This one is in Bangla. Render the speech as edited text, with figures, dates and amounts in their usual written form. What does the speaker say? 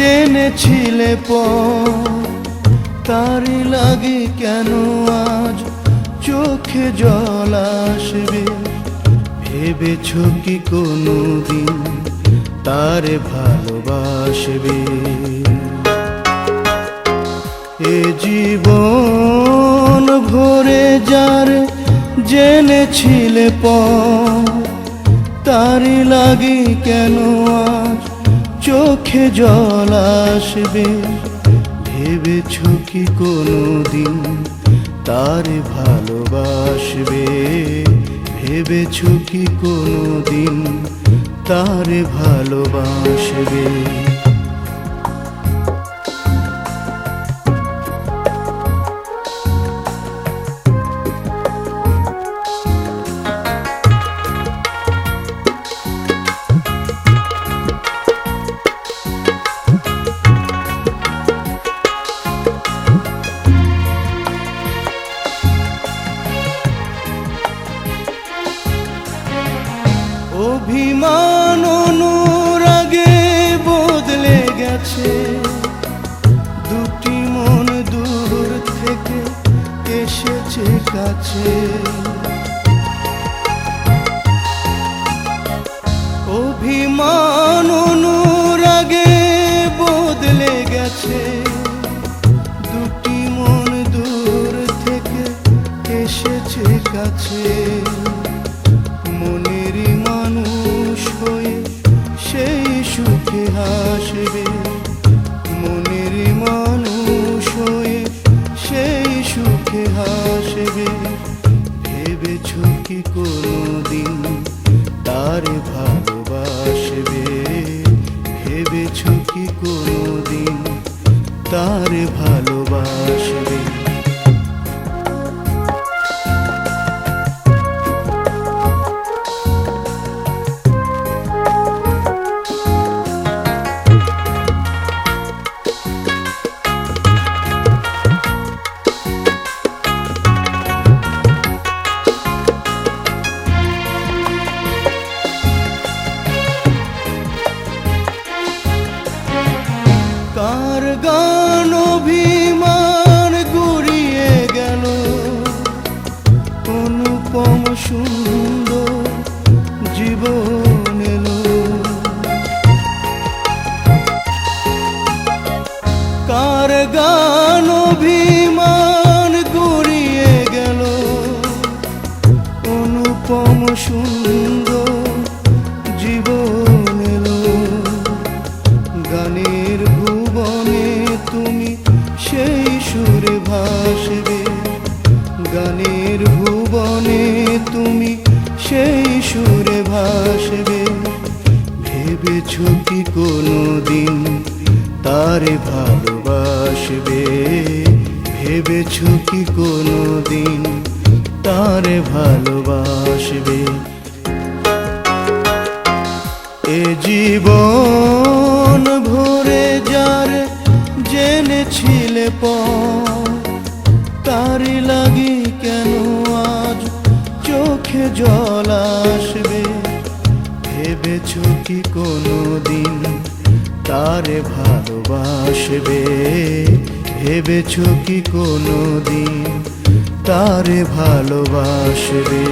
জেনেছিলে তারই লাগে কেন আজ চোখে জল আসবে? ভেবেছ কি কোনোদিন তারে ভালোবাসবে? এ জীবন ভরে যার জেনেছিলে তারই লাগে কেন আজ চোখে জল আসবে? ভেবেছ কি কোনোদিন তারে ভালোবাসবে? ভেবেছ কি কোনোদিন তারে ভালোবাসবে? অভিমান অনুরাগে বদলে গেছে, দুটি মন দূর থেকে এসেছে কাছে। অভিমান অনুরাগে বদলে গেছে, দুটি মন দূর থেকে এসেছে কাছে। মনেরই মানুষ হয়ে সেই সুখে হাসবে, মনেরই মানুষ হয়ে সেই সুখে হাসবে। ভেবেছ কি কোনোদিন তারে ভালোবাসবে? ভেবেছ কি কোনোদিন তারে ভালোবাসবে? কার গান অভিমান গুড়িয়ে গেল, অনুপম সুন্দর জীবন এলো। কার গান অভিমান গুড়িয়ে গেল, অনুপম সুন্দর জীবন এলো। গানের ভুবনে তুমি সেই সুরে ভাসবে, গানের ভুবনে তুমি সেই সুরে ভাসবে। ভেবেছ কি কোনোদিন তারে ভালোবাসবে? ভেবেছ কি কোনোদিন তারে ভালোবাসবে? এ জীবন ভরে যার জেনেছিলে তারই লাগি কেন আজ চোখে জল আসবে? ভেবেছ কি কোনোদিন তারে ভালোবাসবে? ভেবেছ কি কোনোদিন তারে ভালোবাসবে?